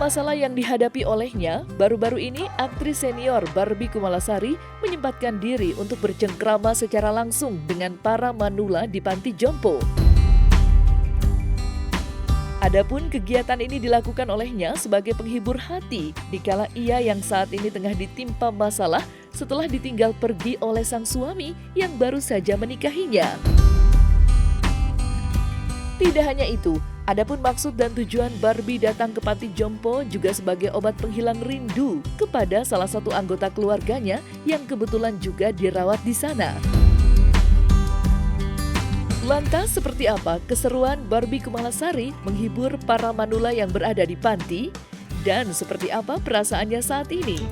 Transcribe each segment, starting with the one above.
masalah yang dihadapi olehnya, baru-baru ini aktris senior Barbie Kumalasari menyempatkan diri untuk bercengkrama secara langsung dengan para manula di panti jompo. Adapun kegiatan ini dilakukan olehnya sebagai penghibur hati dikala ia yang saat ini tengah ditimpa masalah setelah ditinggal pergi oleh sang suami yang baru saja menikahinya. Tidak hanya itu, adapun maksud dan tujuan Barbie datang ke panti jompo juga sebagai obat penghilang rindu kepada salah satu anggota keluarganya yang kebetulan juga dirawat di sana. Lantas seperti apa keseruan Barbie Kumalasari menghibur para manula yang berada di panti? Dan seperti apa perasaannya saat ini?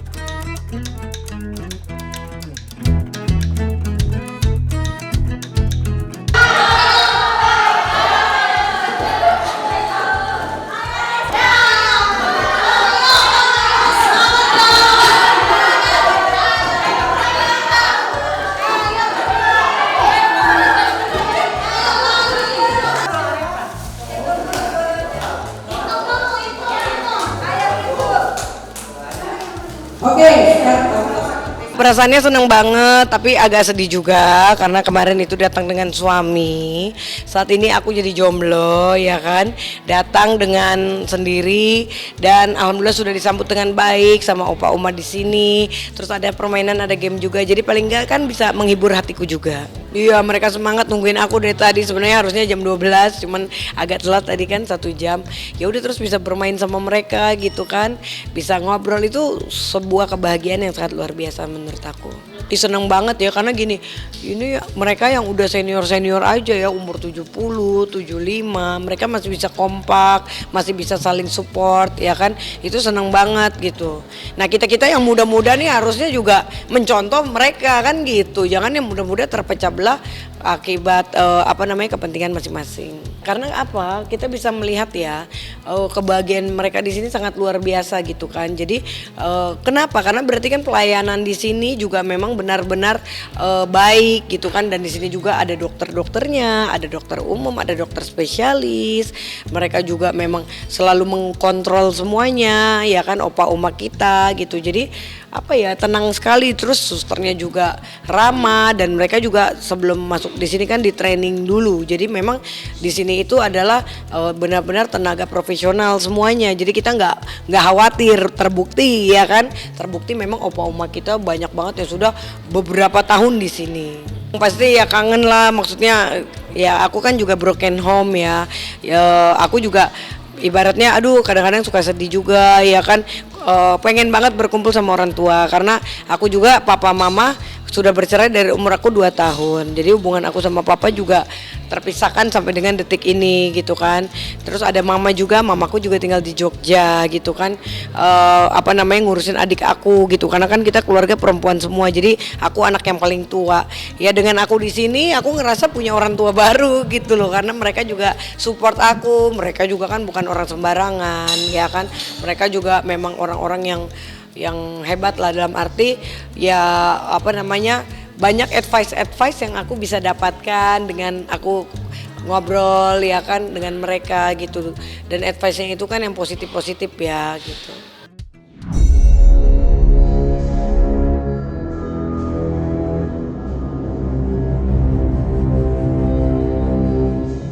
Perasaannya senang banget, tapi agak sedih juga karena kemarin itu datang dengan suami. Saat ini aku jadi jomblo, ya kan. Datang dengan sendiri dan alhamdulillah sudah disambut dengan baik sama opa oma di sini. Terus ada permainan, ada game juga. Jadi paling enggak kan bisa menghibur hatiku juga. Iya, mereka semangat nungguin aku dari tadi. Sebenarnya harusnya jam 12, cuman agak telat tadi kan 1 jam. Ya udah terus bisa bermain sama mereka gitu kan. Bisa ngobrol, itu sebuah kebahagiaan yang sangat luar biasa menurut aku. Seneng banget ya karena gini, ini mereka yang udah senior-senior aja ya, umur 70, 75, mereka masih bisa kompak, masih bisa saling support ya kan. Itu seneng banget gitu. Nah, kita-kita yang muda-muda nih harusnya juga mencontoh mereka kan gitu. Jangan yang muda-muda terpecah belah akibat kepentingan masing-masing. Karena apa? Kita bisa melihat ya kebahagiaan mereka di sini sangat luar biasa gitu kan. Jadi kenapa? Karena berarti kan pelayanan di sini juga memang benar-benar baik gitu kan. Dan di sini juga ada dokter-dokternya, ada dokter umum, ada dokter spesialis. Mereka juga memang selalu mengkontrol semuanya ya kan, opa oma kita gitu. Jadi tenang sekali. Terus susternya juga ramah dan mereka juga sebelum masuk di sini kan di training dulu. Jadi memang di sini itu adalah benar-benar tenaga profesional semuanya. Jadi kita nggak khawatir, terbukti ya kan. Terbukti memang opa oma kita banyak banget yang sudah beberapa tahun di sini. Pasti ya kangen lah, maksudnya ya aku kan juga broken home ya. Aku juga ibaratnya kadang-kadang suka sedih juga ya kan. Pengen banget berkumpul sama orang tua karena aku juga papa mama sudah bercerai dari umur aku 2 tahun. Jadi hubungan aku sama papa juga terpisahkan sampai dengan detik ini gitu kan. Terus ada mama juga, mamaku juga tinggal di Jogja gitu kan. Ngurusin adik aku gitu. Karena kan kita keluarga perempuan semua. Jadi aku anak yang paling tua. Ya dengan aku di sini aku ngerasa punya orang tua baru gitu loh, karena mereka juga support aku. Mereka juga kan bukan orang sembarangan ya kan. Mereka juga memang orang-orang yang hebat lah, dalam arti ya banyak advice yang aku bisa dapatkan dengan aku ngobrol ya kan dengan mereka gitu. Dan advice-nya itu kan yang positif-positif ya gitu.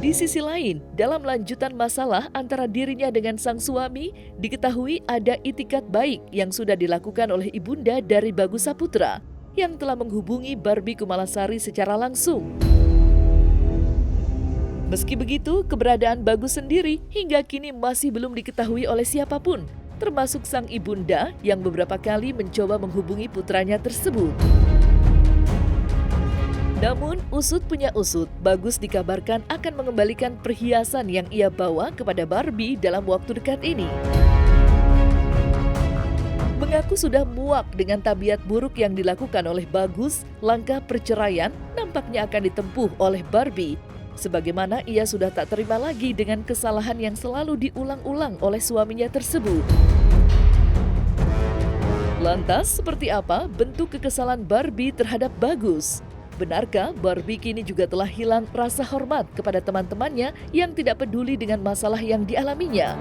Di sisi lain, dalam lanjutan masalah antara dirinya dengan sang suami, diketahui ada itikat baik yang sudah dilakukan oleh ibunda dari Bagus Saputra yang telah menghubungi Barbie Kumalasari secara langsung. Meski begitu, keberadaan Bagus sendiri hingga kini masih belum diketahui oleh siapapun, termasuk sang ibunda yang beberapa kali mencoba menghubungi putranya tersebut. Namun, usut punya usut, Bagus dikabarkan akan mengembalikan perhiasan yang ia bawa kepada Barbie dalam waktu dekat ini. Mengaku sudah muak dengan tabiat buruk yang dilakukan oleh Bagus, langkah perceraian nampaknya akan ditempuh oleh Barbie. Sebagaimana ia sudah tak terima lagi dengan kesalahan yang selalu diulang-ulang oleh suaminya tersebut. Lantas, seperti apa bentuk kekesalan Barbie terhadap Bagus? Benarkah Barbie kini juga telah hilang rasa hormat kepada teman-temannya yang tidak peduli dengan masalah yang dialaminya?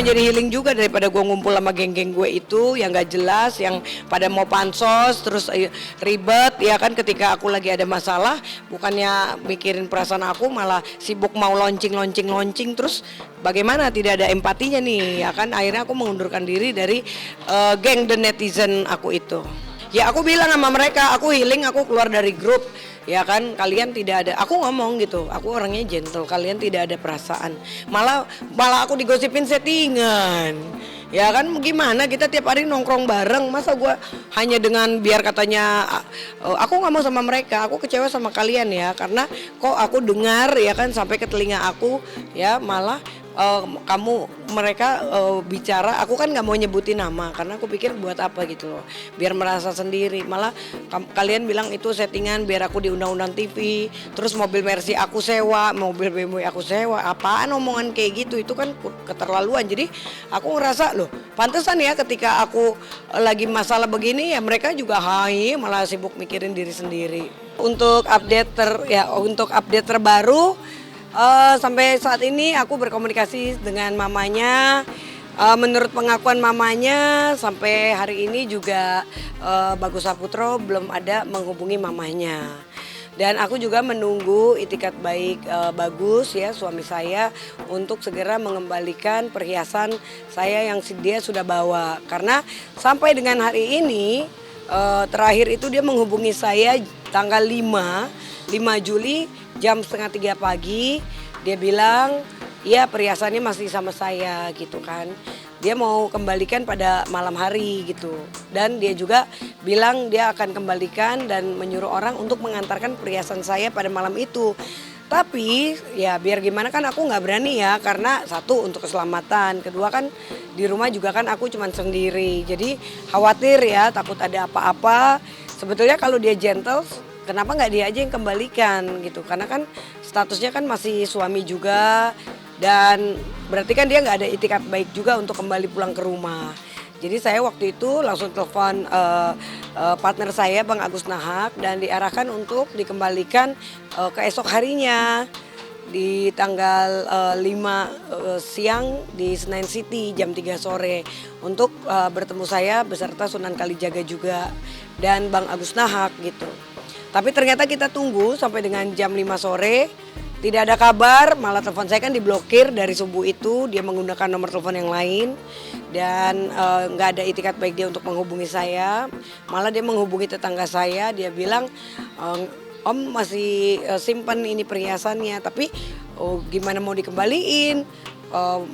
menjadi healing juga daripada gue ngumpul sama geng-geng gue itu yang gak jelas, yang pada mau pansos terus ribet ya kan. Ketika aku lagi ada masalah bukannya mikirin perasaan aku, malah sibuk mau launching terus bagaimana tidak ada empatinya nih ya kan. Akhirnya aku mengundurkan diri dari geng The Netizen aku itu. Ya aku bilang sama mereka, aku healing, aku keluar dari grup. Ya kan, kalian tidak ada, aku ngomong gitu, aku orangnya gentle, kalian tidak ada perasaan. Malah aku digosipin settingan. Ya kan, gimana kita tiap hari nongkrong bareng, masa gue hanya dengan biar katanya, aku nggak mau sama mereka, aku kecewa sama kalian ya, karena kok aku dengar ya kan sampai ke telinga aku ya malah mereka bicara, aku kan nggak mau nyebutin nama karena aku pikir buat apa gitu loh, biar merasa sendiri. Malah kalian bilang itu settingan biar aku diundang-undang TV, terus mobil Mercy aku sewa, mobil BMW aku sewa, apaan omongan kayak gitu, itu kan keterlaluan. Jadi aku ngerasa loh, pantesan ya ketika aku lagi masalah begini ya mereka juga malah sibuk mikirin diri sendiri. Untuk update terbaru, sampai saat ini aku berkomunikasi dengan mamanya. Menurut pengakuan mamanya sampai hari ini juga Bagus Saputro belum ada menghubungi mamanya. Dan aku juga menunggu itikat baik Bagus ya, suami saya, untuk segera mengembalikan perhiasan saya yang dia sudah bawa. Karena sampai dengan hari ini terakhir itu dia menghubungi saya tanggal 5 Juli jam 2:30 pagi. Dia bilang ya perhiasannya masih sama saya gitu kan, dia mau kembalikan pada malam hari gitu. Dan dia juga bilang dia akan kembalikan dan menyuruh orang untuk mengantarkan perhiasan saya pada malam itu. Tapi ya biar gimana kan aku nggak berani ya, karena satu untuk keselamatan, kedua kan di rumah juga kan aku cuman sendiri, jadi khawatir ya takut ada apa-apa. Sebetulnya kalau dia gentle, kenapa nggak dia aja yang kembalikan gitu, karena kan statusnya kan masih suami juga, dan berarti kan dia nggak ada itikat baik juga untuk kembali pulang ke rumah. Jadi saya waktu itu langsung telepon partner saya Bang Agus Nahak dan diarahkan untuk dikembalikan ke esok harinya di tanggal 5 siang di Senayan City jam 3 sore untuk bertemu saya beserta Sunan Kalijaga juga dan Bang Agus Nahak gitu. Tapi ternyata kita tunggu sampai dengan jam 5 sore, tidak ada kabar, malah telepon saya kan diblokir dari subuh itu, dia menggunakan nomor telepon yang lain dan nggak ada itikat baik dia untuk menghubungi saya. Malah dia menghubungi tetangga saya, dia bilang, Om masih simpan ini perhiasannya, tapi gimana mau dikembaliin,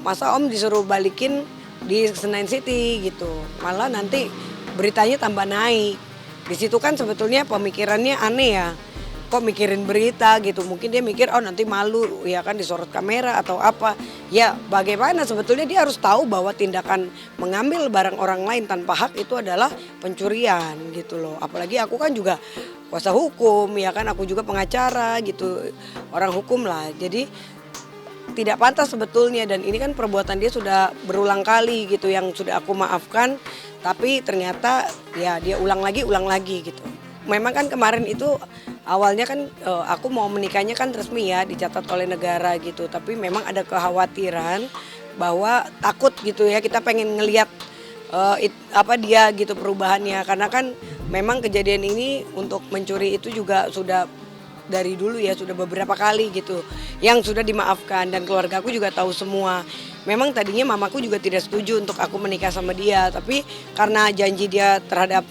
masa Om disuruh balikin di Senayan City gitu, malah nanti beritanya tambah naik. Di situ kan sebetulnya pemikirannya aneh ya, kok mikirin berita gitu, mungkin dia mikir oh nanti malu ya kan disorot kamera atau apa. Ya bagaimana, sebetulnya dia harus tahu bahwa tindakan mengambil barang orang lain tanpa hak itu adalah pencurian gitu loh. Apalagi aku kan juga kuasa hukum ya kan, aku juga pengacara gitu, orang hukum lah. Jadi tidak pantas sebetulnya, dan ini kan perbuatan dia sudah berulang kali gitu yang sudah aku maafkan, tapi ternyata ya dia ulang lagi gitu. Memang kan kemarin itu awalnya kan aku mau menikahnya kan resmi ya, dicatat oleh negara gitu, tapi memang ada kekhawatiran bahwa takut gitu ya, kita pengen ngelihat dia gitu perubahannya, karena kan memang kejadian ini untuk mencuri itu juga sudah dari dulu ya, sudah beberapa kali gitu yang sudah dimaafkan, dan keluarga aku juga tahu semua. Memang tadinya mamaku juga tidak setuju untuk aku menikah sama dia, tapi karena janji dia terhadap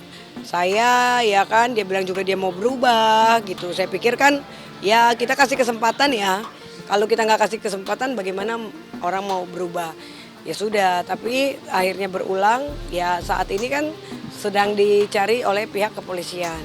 saya ya kan, dia bilang juga dia mau berubah gitu. Saya pikir kan ya kita kasih kesempatan ya, kalau kita nggak kasih kesempatan bagaimana orang mau berubah. Ya sudah, tapi akhirnya berulang ya, saat ini kan sedang dicari oleh pihak kepolisian.